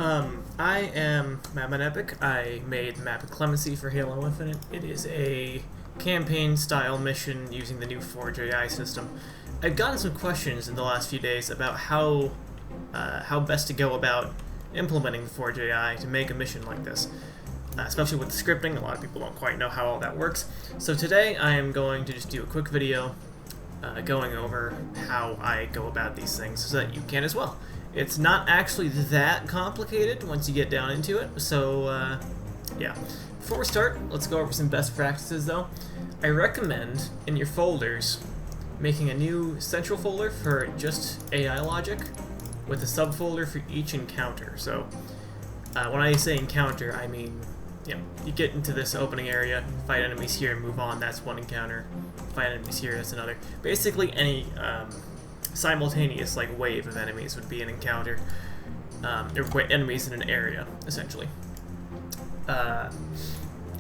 I am Madman Epic. I made the map Inclemency for Halo Infinite. It is a campaign-style mission using the new Forge AI system. I've gotten some questions in the last few days about how best to go about implementing the Forge AI to make a mission like this, especially with the scripting. A lot of people don't quite know how all that works. So today I am going to just do a quick video going over how I go about these things so that you can as well. It's not actually that complicated once you get down into it, so yeah. Before we start, let's go over some best practices though. I recommend in your folders making a new central folder for just AI logic with a subfolder for each encounter. So when I say encounter, I mean, you get into this opening area, fight enemies here and move on, that's one encounter. Fight enemies here, that's another. Basically any simultaneous wave of enemies would be an encounter, or enemies in an area, essentially.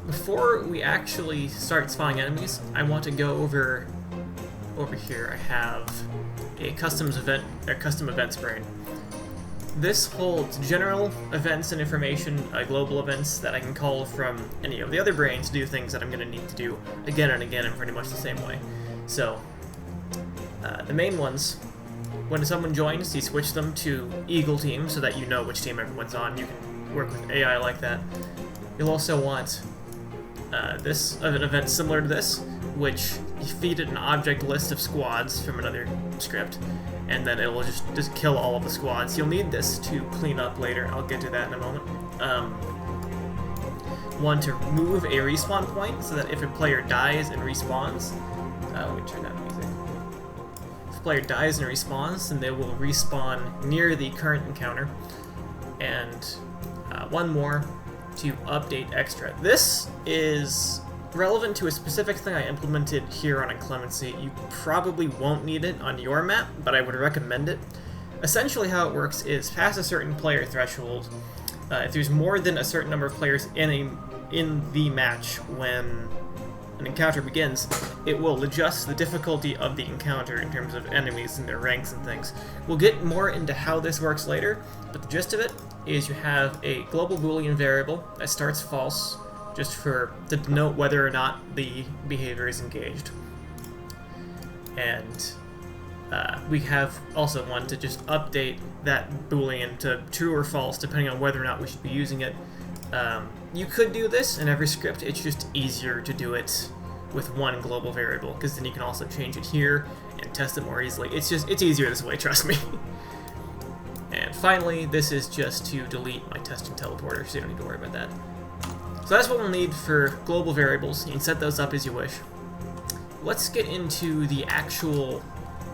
Before we actually start spawning enemies, I want to go over here. I have a custom events brain. This holds general events and information, global events that I can call from any of the other brains to do things that I'm going to need to do again and again in pretty much the same way. So, the main ones, when someone joins, you switch them to Eagle Team so that you know which team everyone's on. You can work with AI like that. You'll also want an event similar to this, which you feed it an object list of squads from another script, and then it will just kill all of the squads. You'll need this to clean up later. I'll get to that in a moment. One, to remove a respawn point so that if a player dies and respawns, let me turn that music. If a player dies and respawns, then they will respawn near the current encounter. And one more, to update extra. This is relevant to a specific thing I implemented here on Inclemency. You probably won't need it on your map, but I would recommend it. Essentially how it works is past a certain player threshold, if there's more than a certain number of players in the match when an encounter begins, it will adjust the difficulty of the encounter in terms of enemies and their ranks and things. We'll get more into how this works later, but the gist of it is you have a global Boolean variable that starts false, just to denote whether or not the behavior is engaged. And we have also one to just update that Boolean to true or false, depending on whether or not we should be using it. You could do this in every script, it's just easier to do it with one global variable, because then you can also change it here and test it more easily. It's easier this way, trust me. And finally, this is just to delete my testing teleporter, so you don't need to worry about that. So that's what we'll need for global variables. You can set those up as you wish. Let's get into the actual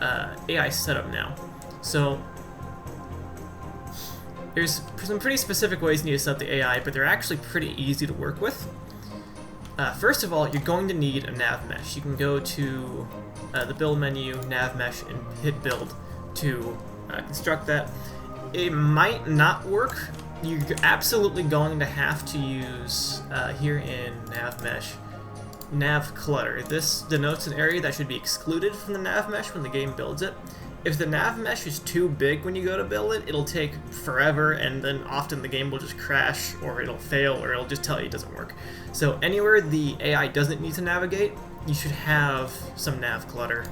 AI setup now. So there's some pretty specific ways you need to set up the AI, but they're actually pretty easy to work with. First of all, you're going to need a nav mesh. You can go to the build menu, nav mesh, and hit build to construct that. It might not work. You're absolutely going to have to use, here in nav mesh, nav clutter. This denotes an area that should be excluded from the nav mesh when the game builds it. If the nav mesh is too big when you go to build it, it'll take forever, and then often the game will just crash, or it'll fail, or it'll just tell you it doesn't work. So anywhere the AI doesn't need to navigate, you should have some nav clutter.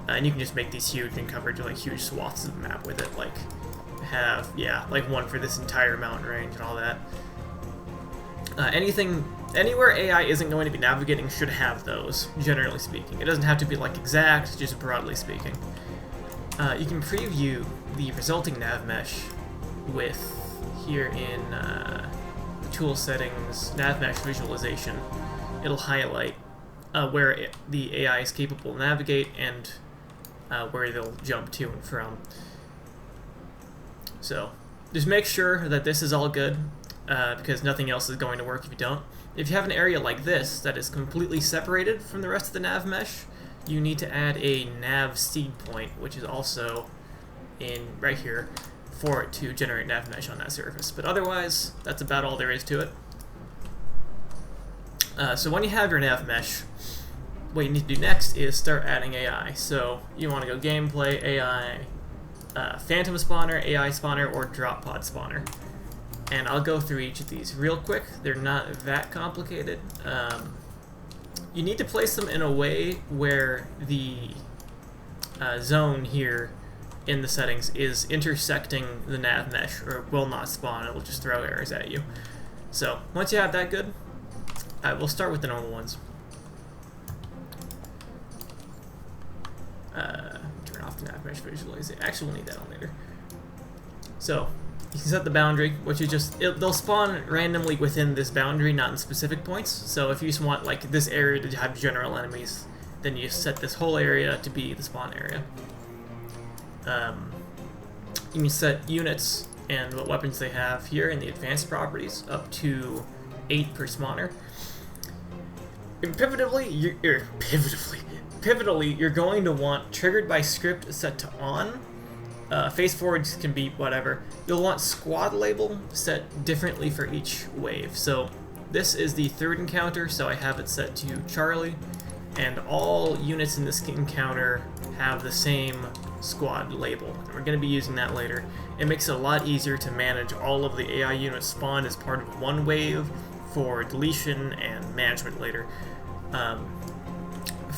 And you can just make these huge and cover huge swaths of the map with it, one for this entire mountain range and all that. Anywhere AI isn't going to be navigating should have those, generally speaking. It doesn't have to be exact, just broadly speaking. You can preview the resulting nav mesh with, here in the tool settings, nav mesh visualization. It'll highlight where the AI is capable to navigate and where they'll jump to and from. So just make sure that this is all good, because nothing else is going to work if you don't. If you have an area like this that is completely separated from the rest of the nav mesh, you need to add a nav seed point, which is also right here, for it to generate nav mesh on that surface. But otherwise, that's about all there is to it. So when you have your nav mesh, what you need to do next is start adding AI. So you want to go gameplay, AI, Phantom Spawner, AI Spawner, or Drop Pod Spawner. And I'll go through each of these real quick. They're not that complicated. You need to place them in a way where the zone here in the settings is intersecting the nav mesh, or will not spawn. It will just throw errors at you. So once you have that good, we'll start with the normal ones. Turn off the nav mesh visualization. Actually, we'll need that on later. So you can set the boundary, which is just, they'll spawn randomly within this boundary, not in specific points. So if you just want like this area to have general enemies, then you set this whole area to be the spawn area. You can set units and what weapons they have here in the advanced properties up to 8 per spawner. And pivotally, you're going to want triggered by script set to on. Face forwards can be whatever. You'll want squad label set differently for each wave. So this is the third encounter, so I have it set to Charlie, and all units in this encounter have the same squad label. And we're going to be using that later. It makes it a lot easier to manage all of the AI units spawned as part of one wave for deletion and management later.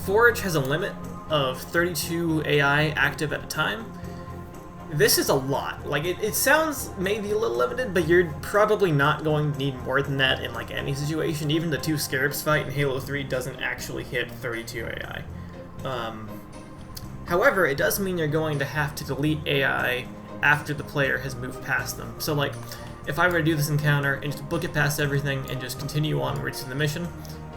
Forage has a limit of 32 AI active at a time. This is a lot. Like, it sounds maybe a little limited, but you're probably not going to need more than that in like any situation. Even the 2 Scarabs fight in Halo 3 doesn't actually hit 32 AI. However, it does mean you're going to have to delete AI after the player has moved past them. So like, if I were to do this encounter and just book it past everything and just continue onwards in the mission,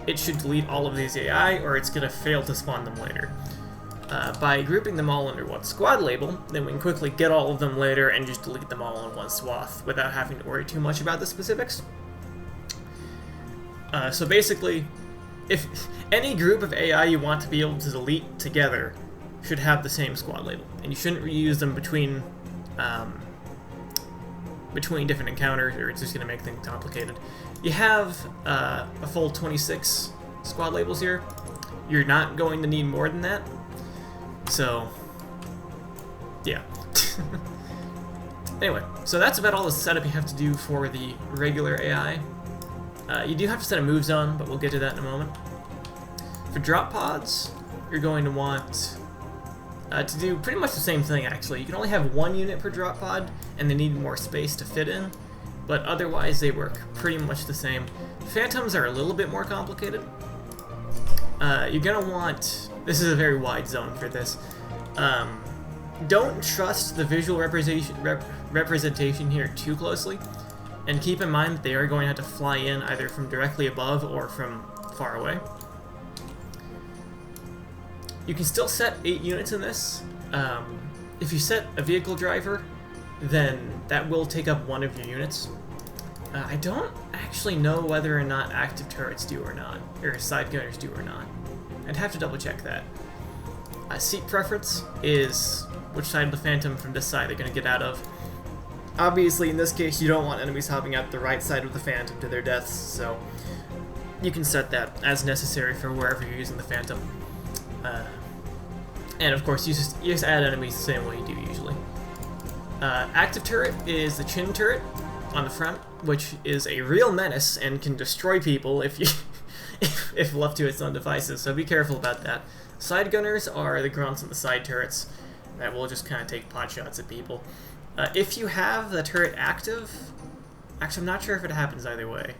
it should delete all of these AI, or it's going to fail to spawn them later. By grouping them all under one squad label, then we can quickly get all of them later and just delete them all in one swath without having to worry too much about the specifics. So basically, if any group of AI you want to be able to delete together should have the same squad label, and you shouldn't reuse them between different encounters, or it's just going to make things complicated. You have a full 26 squad labels here. You're not going to need more than that. So, yeah. Anyway, so that's about all the setup you have to do for the regular AI. You do have to set a move zone, but we'll get to that in a moment. For drop pods, you're going to want to do pretty much the same thing, actually. You can only have 1 unit per drop pod, and they need more space to fit in, but otherwise they work pretty much the same. Phantoms are a little bit more complicated. You're going to want... This is a very wide zone for this. Don't trust the visual representation here too closely, and keep in mind that they are going to have to fly in either from directly above or from far away. You can still set 8 units in this. If you set a vehicle driver, then that will take up 1 of your units. I don't actually know whether or not active turrets do or not, or side gunners do or not. I'd have to double check that. Seat preference is which side of the Phantom from this side they're going to get out of. Obviously, in this case, you don't want enemies hopping out the right side of the Phantom to their deaths, so you can set that as necessary for wherever you're using the Phantom. And of course, you just add enemies the same way you do usually. Active turret is the chin turret on the front, which is a real menace and can destroy people if you if left to its own devices, so be careful about that. Side gunners are the grunts on the side turrets that will just kind of take pot shots at people. If you have the turret active, actually I'm not sure if it happens either way.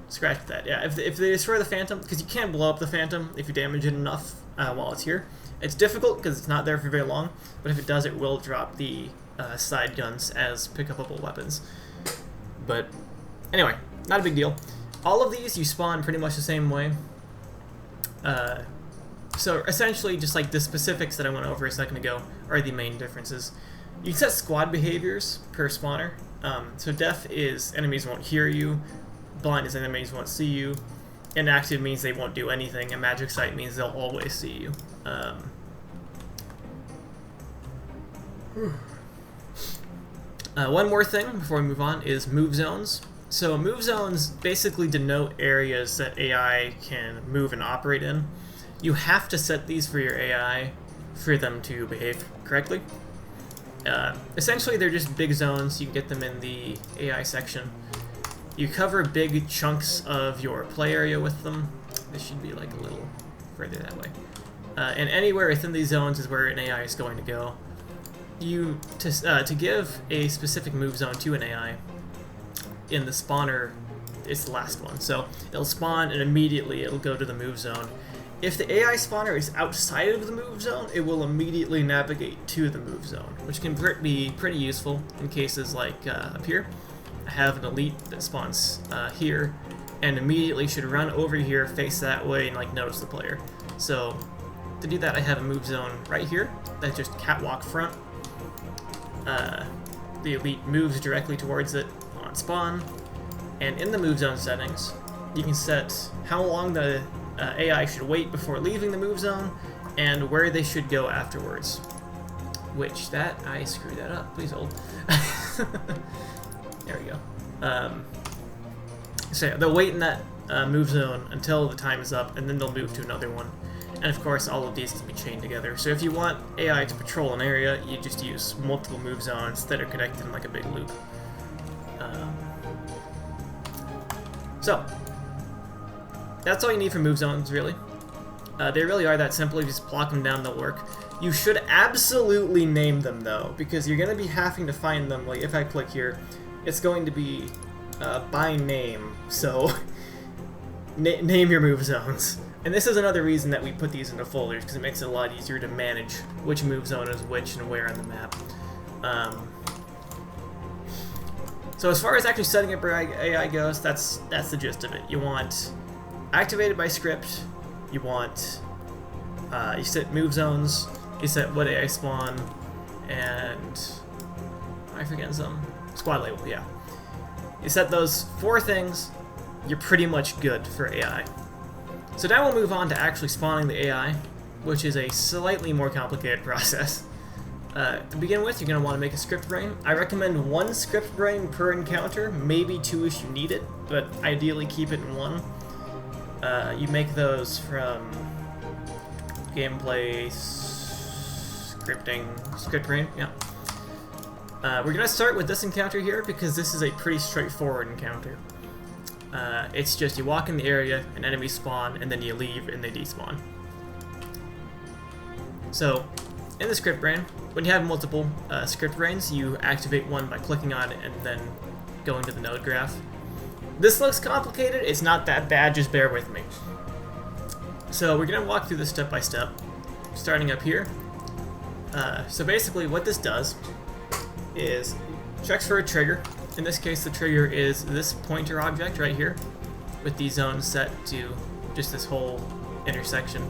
Scratch that. Yeah, if they destroy the Phantom, because you can't blow up the Phantom if you damage it enough while it's here. It's difficult because it's not there for very long, but if it does, it will drop the side guns as pick-upable weapons. But anyway, not a big deal. All of these you spawn pretty much the same way. So essentially, just like the specifics that I went over a second ago are the main differences. You can set squad behaviors per spawner. So deaf is enemies won't hear you, blind is enemies won't see you, inactive means they won't do anything, and magic sight means they'll always see you. One more thing before we move on is move zones. So move zones basically denote areas that AI can move and operate in. You have to set these for your AI for them to behave correctly. Essentially, they're just big zones. You can get them in the AI section. You cover big chunks of your play area with them. This should be like a little further that way. And anywhere within these zones is where an AI is going to go. To give a specific move zone to an AI, in the spawner, it's the last one. So it'll spawn and immediately it'll go to the move zone. If the AI spawner is outside of the move zone, it will immediately navigate to the move zone, which can be pretty useful in cases like up here. I have an elite that spawns here, and immediately should run over here, face that way, and like notice the player. So to do that, I have a move zone right here that's just catwalk front. The elite moves directly towards it on spawn, and in the move zone settings, you can set how long the AI should wait before leaving the move zone, and where they should go afterwards. Which, I screwed that up. Please hold. There we go. So yeah, they'll wait in that move zone until the time is up, and then they'll move to another one. And of course, all of these can be chained together. So if you want AI to patrol an area, you just use multiple move zones that are connected in like a big loop. So that's all you need for move zones, really. They really are that simple. If you just block them down, they'll work. You should absolutely name them, though, because you're going to be having to find them. Like, if I click here, it's going to be by name, so name your move zones. And this is another reason that we put these into folders, because it makes it a lot easier to manage which move zone is which and where on the map. So as far as actually setting up your AI goes, that's the gist of it. You want activated by script, you want, you set move zones, you set what AI spawn, and am I forgetting some? Squad label, yeah. You set those 4 things, you're pretty much good for AI. So now we'll move on to actually spawning the AI, which is a slightly more complicated process. To begin with, you're going to want to make a script brain. I recommend 1 script brain per encounter, maybe 2 if you need it, but ideally keep it in 1. You make those from gameplay, script brain, yeah. We're going to start with this encounter here because this is a pretty straightforward encounter. It's just you walk in the area, an enemy spawn, and then you leave and they despawn. So, in the script brain, when you have multiple script brains, you activate one by clicking on it and then going to the node graph. This looks complicated, it's not that bad, just bear with me. So we're going to walk through this step by step, starting up here. So basically what this does is checks for a trigger. In this case, the trigger is this pointer object right here, with the zone set to just this whole intersection.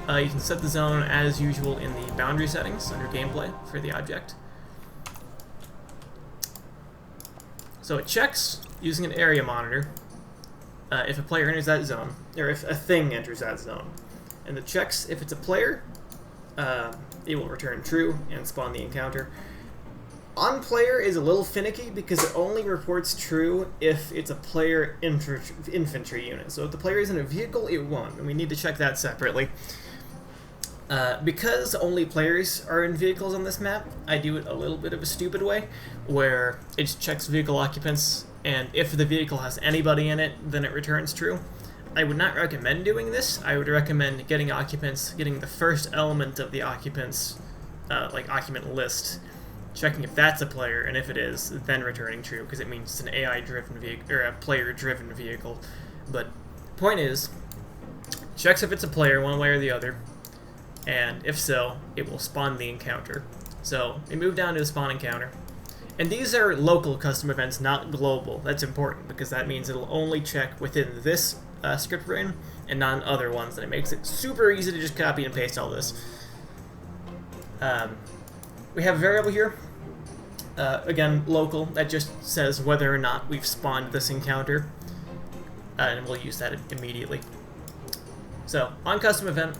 You can set the zone as usual in the boundary settings under gameplay for the object. So it checks using an area monitor if a player enters that zone, or if a thing enters that zone. And it checks if it's a player, it will return true and spawn the encounter. On player is a little finicky because it only reports true if it's a player infantry unit. So if the player is in a vehicle, it won't, and we need to check that separately. Because only players are in vehicles on this map, I do it a little bit of a stupid way, where it checks vehicle occupants, and if the vehicle has anybody in it, then it returns true. I would not recommend doing this. I would recommend getting occupants, getting the first element of the occupants, like occupant list, checking if that's a player, and if it is, then returning true, because it means it's an AI-driven vehicle, or a player-driven vehicle. But point is, checks if it's a player one way or the other, and if so, it will spawn the encounter. So we move down to the spawn encounter. And these are local custom events, not global. That's important, because that means it'll only check within this script brain, and not in other ones, and it makes it super easy to just copy and paste all this. We have a variable here, again, local, that just says whether or not we've spawned this encounter, and we'll use that immediately. So, on custom event,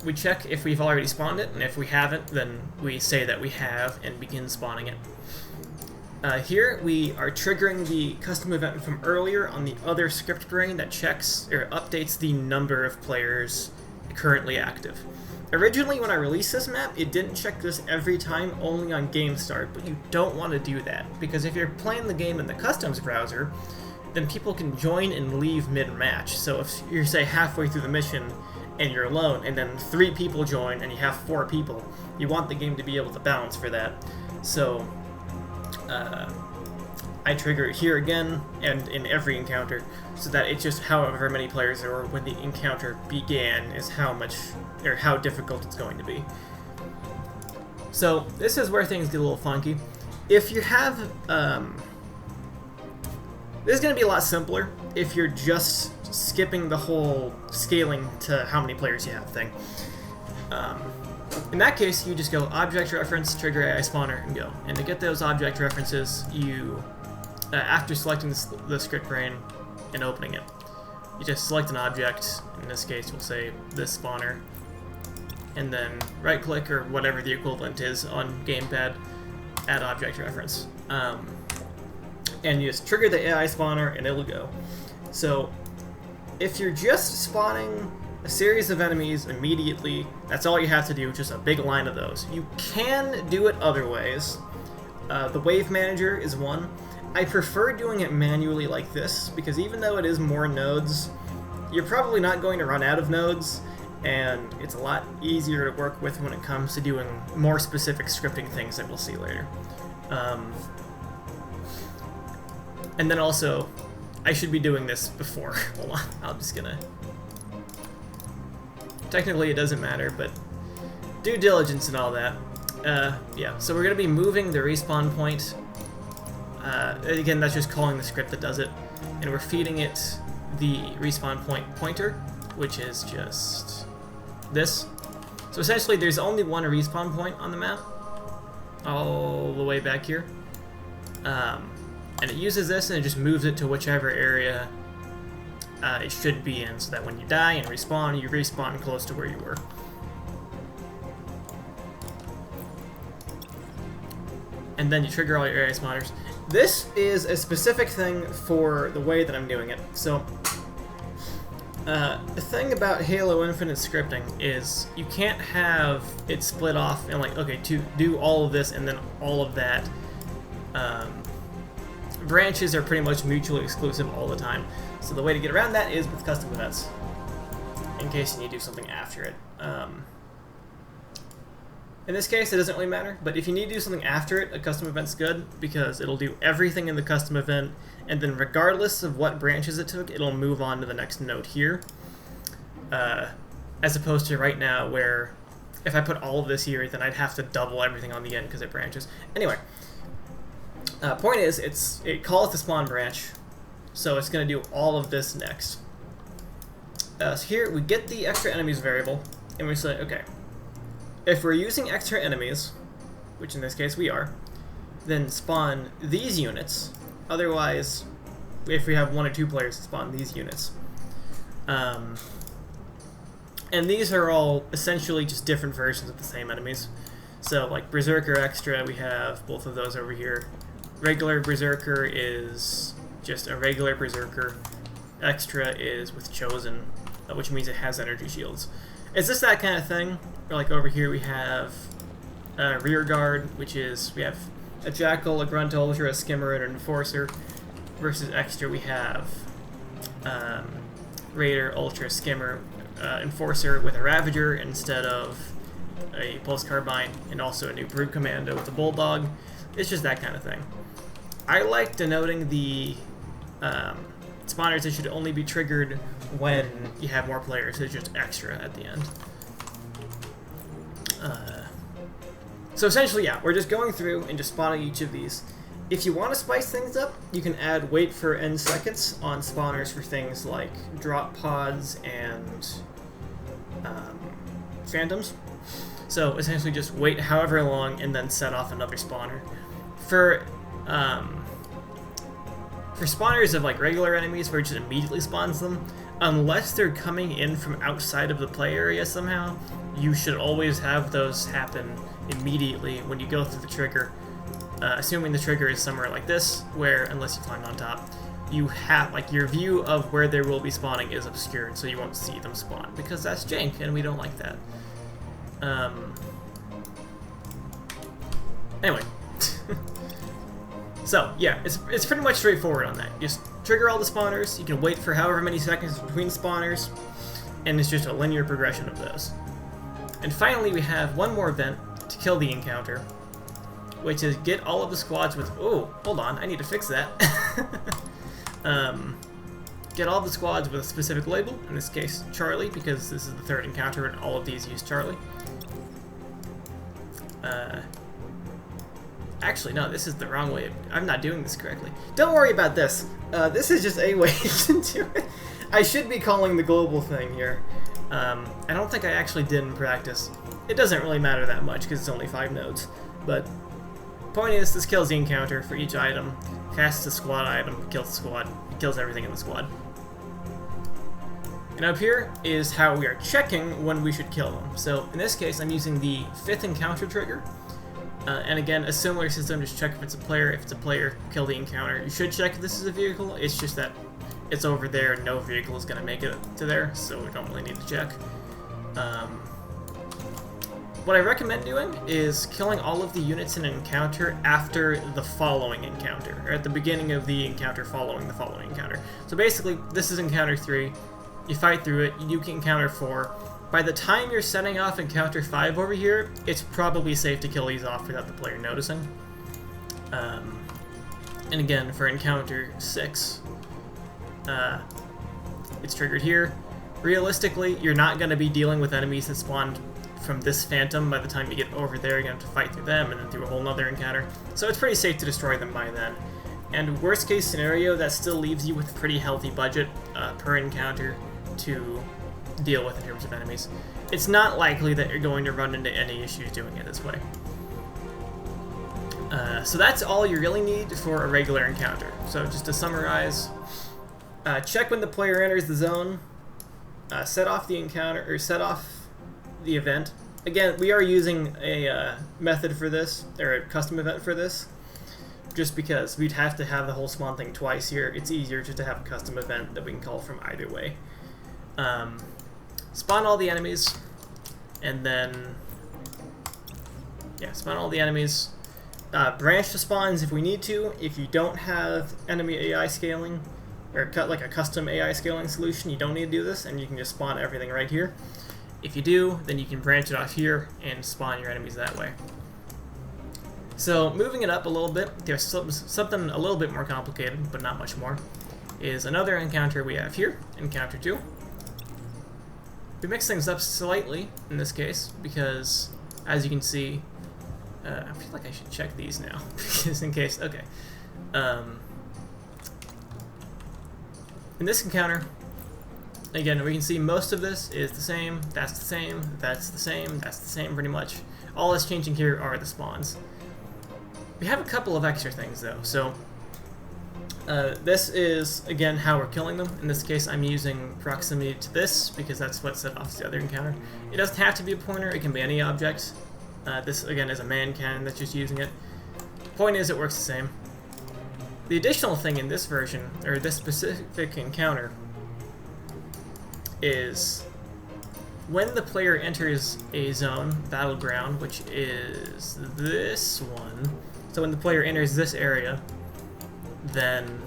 we check if we've already spawned it, and if we haven't, then we say that we have and begin spawning it. Here, we are triggering the custom event from earlier on the other script brain that checks, or updates the number of players currently active. Originally, when I released this map, it didn't check this every time, only on game start, but you don't want to do that, because if you're playing the game in the customs browser, then people can join and leave mid-match. So if you're, say, halfway through the mission and you're alone, and then 3 people join and you have 4 people, you want the game to be able to balance for that. So I trigger it here again and in every encounter, so that it's just however many players there were when the encounter began is how much or how difficult it's going to be. So this is where things get a little funky. If you have this is going to be a lot simpler if you're just skipping the whole scaling to how many players you have thing. In that case, you just go object reference, trigger AI spawner, and go. And to get those object references, you, after selecting the script brain and opening it, you just select an object. In this case, we'll say this spawner, and then right-click or whatever the equivalent is on gamepad, add object reference. And you just trigger the AI spawner, and it'll go. So if you're just spawning a series of enemies immediately, that's all you have to do, just a big line of those. You can do it other ways. The wave manager is one. I prefer doing it manually like this, because even though it is more nodes, you're probably not going to run out of nodes, and it's a lot easier to work with when it comes to doing more specific scripting things that we'll see later. And then also, I should be doing this before. Hold on, I'm just gonna... Technically it doesn't matter, but due diligence and all that. Yeah, so we're gonna be moving the respawn point. Again, that's just calling the script that does it. And we're feeding it the respawn point pointer, which is just this. So essentially there's only one respawn point on the map, all the way back here. And it uses this and it just moves it to whichever area it should be in, so that when you die and respawn, you respawn close to where you were. And then you trigger all your area spawners. This is a specific thing for the way that I'm doing it. So, the thing about Halo Infinite scripting is you can't have it split off and like, okay, to do all of this and then all of that. Branches are pretty much mutually exclusive all the time. So the way to get around that is with custom events, in case you need to do something after it. In this case, it doesn't really matter, but if you need to do something after it, a custom event's good, because it'll do everything in the custom event, and then regardless of what branches it took, it'll move on to the next node here. As opposed to right now, where if I put all of this here, then I'd have to double everything on the end because it branches. Anyway, point is, it calls the spawn branch, so it's going to do all of this next. So here, we get the extra enemies variable, and we say, okay, if we're using extra enemies, which in this case we are, then spawn these units. Otherwise, if we have 1 or 2 players, spawn these units. And these are all essentially just different versions of the same enemies. So, like Berserker Extra, we have both of those over here. Regular Berserker is just a regular Berserker. Extra is with Chosen, which means it has energy shields. It's just that kind of thing. Or like over here we have Rear Guard, which is, we have a Jackal, a Grunt Ultra, a Skimmer, and an Enforcer. Versus Extra we have Raider, Ultra, Skimmer, Enforcer with a Ravager instead of a Pulse Carbine, and also a new Brood Commando with a Bulldog. It's just that kind of thing. I like denoting the spawners that should only be triggered when you have more players. It's just extra at the end. So essentially, yeah, we're just going through and just spawning each of these. If you want to spice things up, you can add wait for n seconds on spawners for things like drop pods and phantoms. So essentially just wait however long and then set off another spawner. For spawners of like regular enemies where it just immediately spawns them, unless they're coming in from outside of the play area somehow, you should always have those happen immediately when you go through the trigger. Assuming the trigger is somewhere like this, where, unless you climb on top, you have, like, your view of where they will be spawning is obscured, so you won't see them spawn, because that's jank, and we don't like that. Anyway. So, yeah, it's pretty much straightforward on that. Just trigger all the spawners, you can wait for however many seconds between spawners, and it's just a linear progression of those. And finally, we have one more event to kill the encounter, which is get all of the squads with... Oh, hold on, I need to fix that. Get all the squads with a specific label, in this case, Charlie, because this is the third encounter and all of these use Charlie. Actually, no, this is the wrong way. I'm not doing this correctly. Don't worry about this. This is just a way to do it. I should be calling the global thing here. I don't think I actually did in practice. It doesn't really matter that much because it's only 5 nodes. But point is, this kills the encounter for each item, casts a squad item, kills the squad, kills everything in the squad. And up here is how we are checking when we should kill them. So in this case, I'm using the 5th encounter trigger. And again, a similar system, just check if it's a player. If it's a player, kill the encounter. You should check if this is a vehicle. It's just that it's over there and no vehicle is going to make it to there, so we don't really need to check. What I recommend doing is killing all of the units in an encounter after the following encounter, or at the beginning of the encounter following the following encounter. So basically, this is encounter 3. You fight through it, you do encounter 4. By the time you're setting off encounter 5 over here, it's probably safe to kill these off without the player noticing. And again, for encounter 6, it's triggered here. Realistically, you're not going to be dealing with enemies that spawned from this phantom by the time you get over there. You're going to have to fight through them and then through a whole nother encounter. So it's pretty safe to destroy them by then. And worst case scenario, that still leaves you with a pretty healthy budget per encounter to deal with in terms of enemies. It's not likely that you're going to run into any issues doing it this way. So that's all you really need for a regular encounter. So just to summarize, check when the player enters the zone, set off the encounter, or set off the event. Again, we are using a method for this, or a custom event for this, just because we'd have to have the whole spawn thing twice here. It's easier just to have a custom event that we can call from either way. Spawn all the enemies, and then, yeah, spawn all the enemies. Branch the spawns if we need to. If you don't have enemy AI scaling, or like a custom AI scaling solution, you don't need to do this, and you can just spawn everything right here. If you do, then you can branch it off here and spawn your enemies that way. So moving it up a little bit, there's something a little bit more complicated, but not much more, is another encounter we have here, encounter 2. We mix things up slightly in this case, because as you can see, I feel like I should check these now, just in case. Okay. In this encounter, again, we can see most of this is the same, that's the same, that's the same, that's the same pretty much. All that's changing here are the spawns. We have a couple of extra things though. So this is, again, how we're killing them. In this case, I'm using proximity to this because that's what set off the other encounter. It doesn't have to be a pointer, it can be any object. This, again, is a man cannon that's just using it. Point is, it works the same. The additional thing in this version, or this specific encounter, is when the player enters a zone, battleground, which is this one. So when the player enters this area, then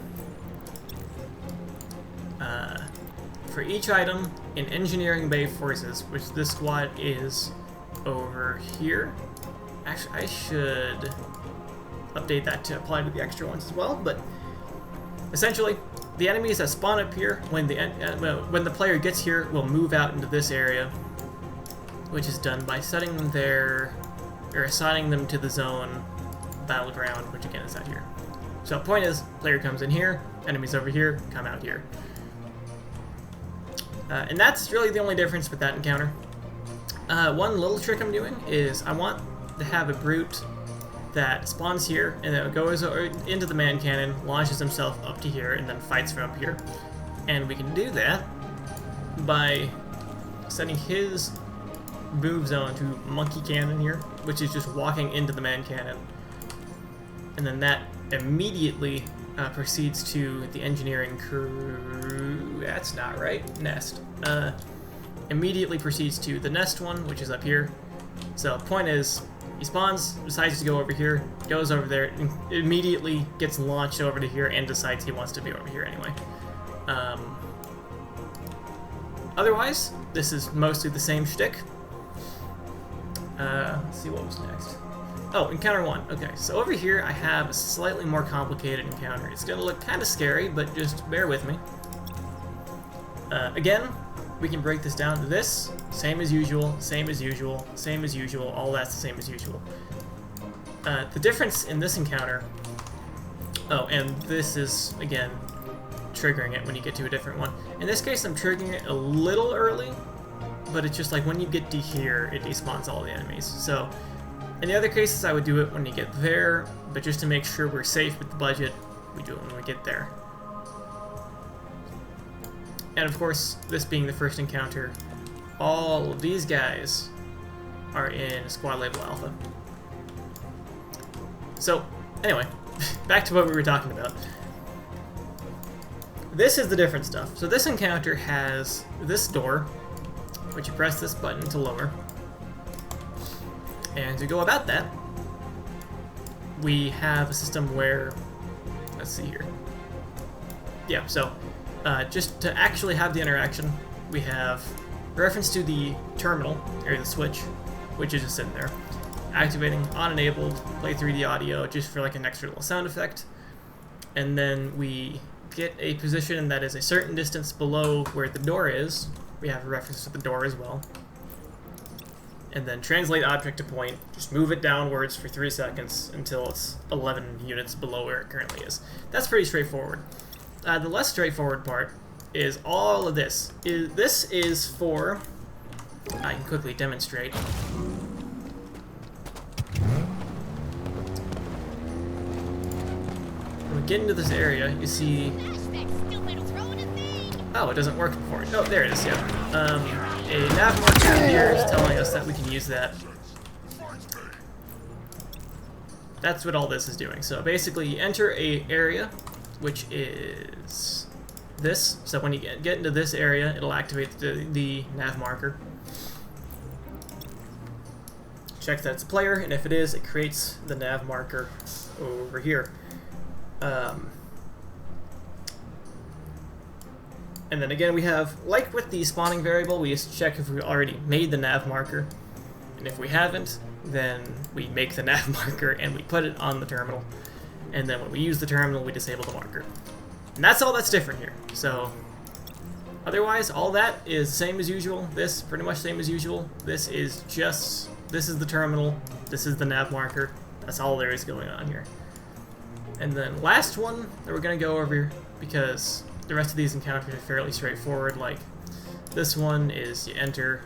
for each item in Engineering Bay Forces, which this squad is over here. Actually, I should update that to apply to the extra ones as well, but essentially, the enemies that spawn up here, when the player gets here, will move out into this area, which is done by setting them there, or assigning them to the zone battleground, which again is out here. So the point is, player comes in here, enemies over here, come out here. And that's really the only difference with that encounter. One little trick I'm doing is I want to have a brute that spawns here and then goes into the man cannon, launches himself up to here, and then fights from up here. And we can do that by setting his move zone to monkey cannon here, which is just walking into the man cannon. And then that immediately proceeds to the engineering crew. That's not right. Nest. Immediately proceeds to the nest one, which is up here, So the point is, he spawns, decides to go over here, goes over there, and immediately gets launched over to here and decides he wants to be over here anyway. Otherwise, this is mostly the same shtick. Let's see what was next. Oh, encounter 1. Okay, so over here I have a slightly more complicated encounter. It's gonna look kind of scary, but just bear with me. Again, we can break this down to this. Same as usual, same as usual, same as usual, all that's the same as usual. The difference in this encounter... Oh, and this is, again, triggering it when you get to a different one. In this case, I'm triggering it a little early, but it's just like when you get to here, it despawns all the enemies. So, in the other cases, I would do it when you get there, but just to make sure we're safe with the budget, we do it when we get there. And of course, this being the first encounter, all of these guys are in squad label alpha. So, anyway, back to what we were talking about. This is the different stuff. So this encounter has this door, which you press this button to lower. And to go about that, we have a system where, let's see here. Yeah, so just to actually have the interaction, we have reference to the terminal, or the switch, which is just sitting there. Activating on enabled, play 3D audio, just for like an extra little sound effect. And then we get a position that is a certain distance below where the door is. We have a reference to the door as well. And then translate object to point, just move it downwards for 3 seconds until it's 11 units below where it currently is. That's pretty straightforward. The less straightforward part is all of this. This is for... I can quickly demonstrate. When we get into this area, you see... Oh, it doesn't work before. Oh, there it is, yeah. A nav marker here is telling us that we can use that. That's what all this is doing. So basically, you enter a area, which is this. So when you get into this area, it'll activate the nav marker. Check that it's a player, and if it is, it creates the nav marker over here. And then again, we have, like with the spawning variable, we just check if we already made the nav marker. And if we haven't, then we make the nav marker and we put it on the terminal. And then when we use the terminal, we disable the marker. And that's all that's different here. So, otherwise, all that is the same as usual. This, pretty much same as usual. This is the terminal, this is the nav marker. That's all there is going on here. And then last one that we're going to go over, because the rest of these encounters are fairly straightforward, like this one is you enter,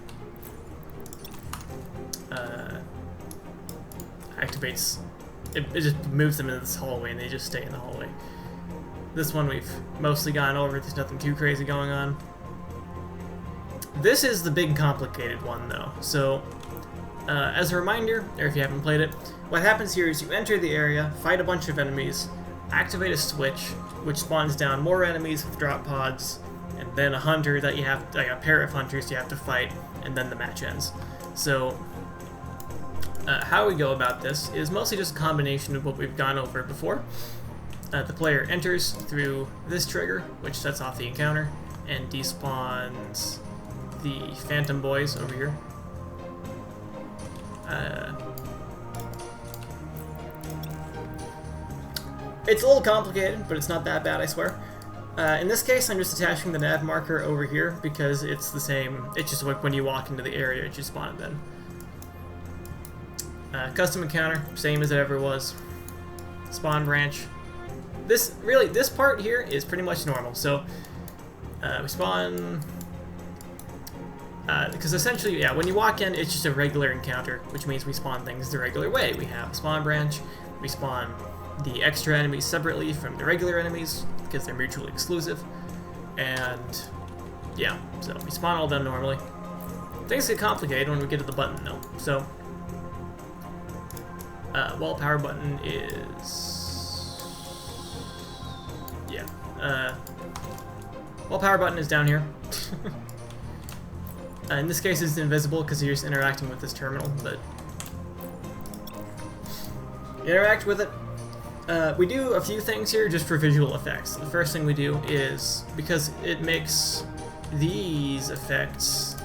activates, it just moves them into this hallway and they just stay in the hallway. This one we've mostly gone over, there's nothing too crazy going on. This is the big complicated one though, so as a reminder, or if you haven't played it, what happens here is you enter the area, fight a bunch of enemies, activate a switch, which spawns down more enemies with drop pods, and then a hunter that you have, like a pair of hunters you have to fight, and then the match ends. So, how we go about this is mostly just a combination of what we've gone over before. The player enters through this trigger, which sets off the encounter, and despawns the phantom boys over here. It's a little complicated, but it's not that bad, I swear. In this case, I'm just attaching the nav marker over here because it's the same. It's just like when you walk into the area, it just spawned then. Custom encounter, same as it ever was. Spawn branch. This part here is pretty much normal. So we spawn. Because essentially, yeah, when you walk in, it's just a regular encounter, which means we spawn things the regular way. We have a spawn branch, we spawn the extra enemies separately from the regular enemies, because they're mutually exclusive, and yeah, so we spawn all them normally. Things get complicated when we get to the button though, so wall power button is, yeah, wall power button is down here. In this case, it's invisible because you're just interacting with this terminal, but interact with it. We do a few things here just for visual effects. The first thing we do is, because it makes these effects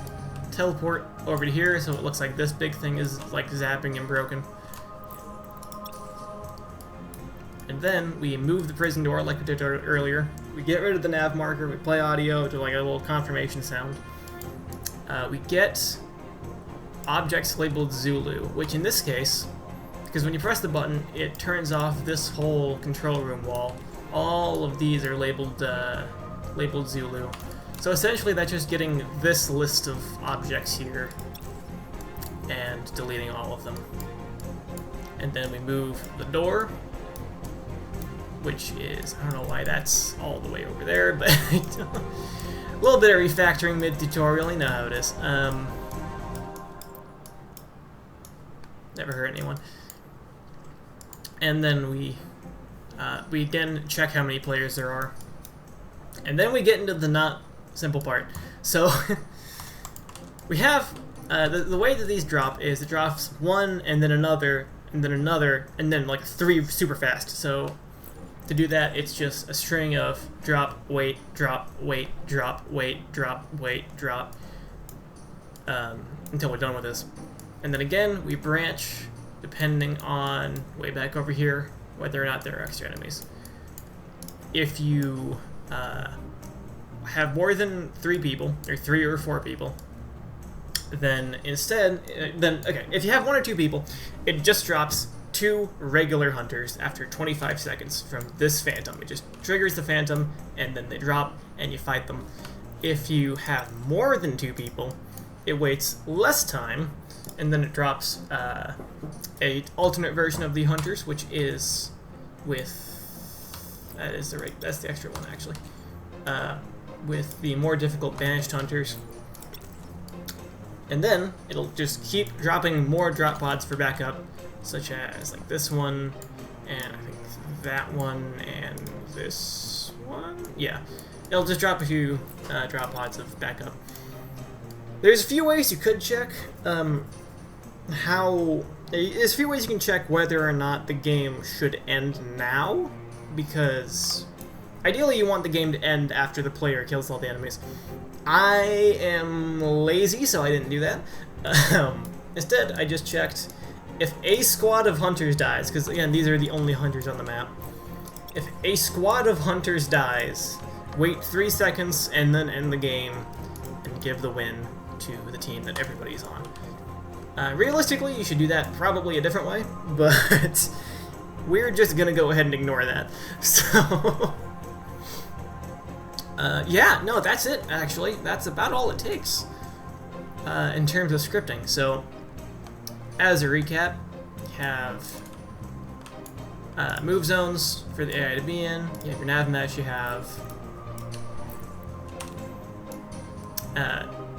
teleport over to here, so it looks like this big thing is like zapping and broken. And then we move the prison door like we did earlier. We get rid of the nav marker, we play audio to like a little confirmation sound. We get objects labeled Zulu, which in this case, because when you press the button, it turns off this whole control room wall. All of these are labeled Zulu. So essentially that's just getting this list of objects here and deleting all of them. And then we move the door, which is, I don't know why that's all the way over there, but a little bit of refactoring mid-tutorial, you know how it is. Never hurt anyone. And then we again check how many players there are. And then we get into the not simple part. So we have the way that these drop is it drops one and then another and then another and then like three super fast. So to do that, it's just a string of drop, wait, drop, wait, drop, wait, drop, wait, drop, until we're done with this. And then again, we branch depending on, way back over here, whether or not there are extra enemies. If you have more than 3 people, or 3 or 4 people, then instead, okay, if you have 1 or 2 people, it just drops 2 regular hunters after 25 seconds from this phantom. It just triggers the phantom, and then they drop, and you fight them. If you have more than 2 people, it waits less time, and then it drops a alternate version of the hunters, which is with that's the extra one actually. With the more difficult banished hunters, and then it'll just keep dropping more drop pods for backup, such as like this one, and I think that one, and this one. Yeah, it'll just drop a few drop pods of backup. There's a few ways you could check there's a few ways you can check whether or not the game should end now, because ideally you want the game to end after the player kills all the enemies. I am lazy, so I didn't do that. Instead, I just checked if a squad of hunters dies, because again, these are the only hunters on the map. If a squad of hunters dies, wait 3 seconds and then end the game and give the win to the team that everybody's on. Realistically, you should do that probably a different way, but we're just gonna go ahead and ignore that. So, yeah, no, that's it, actually. That's about all it takes in terms of scripting. So, as a recap, you have move zones for the AI to be in, you have your nav mesh, you have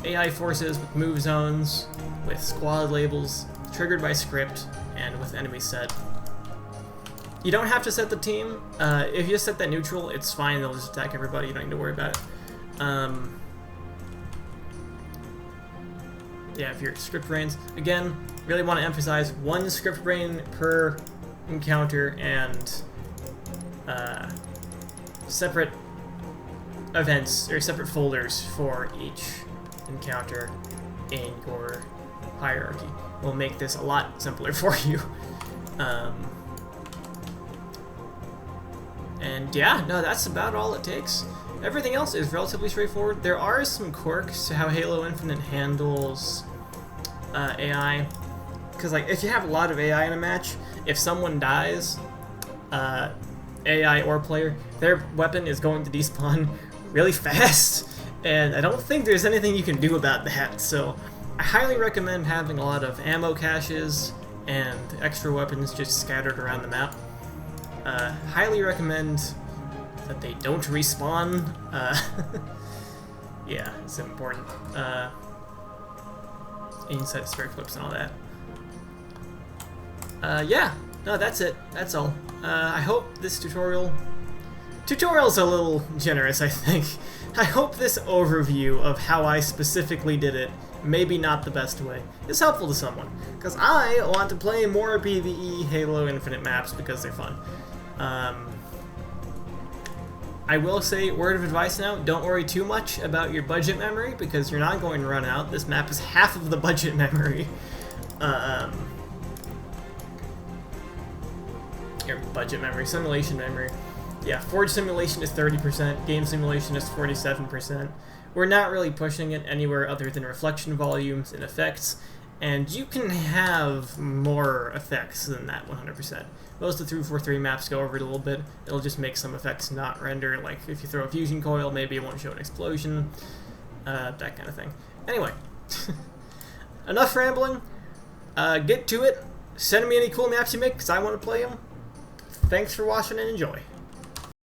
AI forces with move zones, with squad labels, triggered by script, and with enemy set. You don't have to set the team. If you just set that neutral, it's fine. They'll just attack everybody. You don't need to worry about it. Yeah, if your script brains, again, really want to emphasize 1 script brain per encounter and separate events or separate folders for each encounter in your hierarchy. Will make this a lot simpler for you. And yeah, no, that's about all it takes. Everything else is relatively straightforward. There are some quirks to how Halo Infinite handles AI. Because like, if you have a lot of AI in a match, if someone dies, AI or player, their weapon is going to despawn really fast. And I don't think there's anything you can do about that. So I highly recommend having a lot of ammo caches and extra weapons just scattered around the map. Highly recommend that they don't respawn. Yeah, it's important. Inside spare clips and all that. Yeah, no, that's it. That's all. I hope this tutorial Tutorial's a little generous, I think. I hope this overview of how I specifically did it, maybe not the best way, is helpful to someone. Because I want to play more PvE Halo Infinite maps because they're fun. I will say, word of advice now, don't worry too much about your budget memory, because you're not going to run out. This map is half of the budget memory. Your budget memory, simulation memory. Yeah, Forge simulation is 30%, game simulation is 47%. We're not really pushing it anywhere other than reflection volumes and effects, and you can have more effects than that 100%. Most of the 343 maps go over it a little bit. It'll just make some effects not render, like if you throw a fusion coil, maybe it won't show an explosion, that kind of thing. Anyway, enough rambling. Get to it. Send me any cool maps you make, because I want to play them. Thanks for watching and enjoy.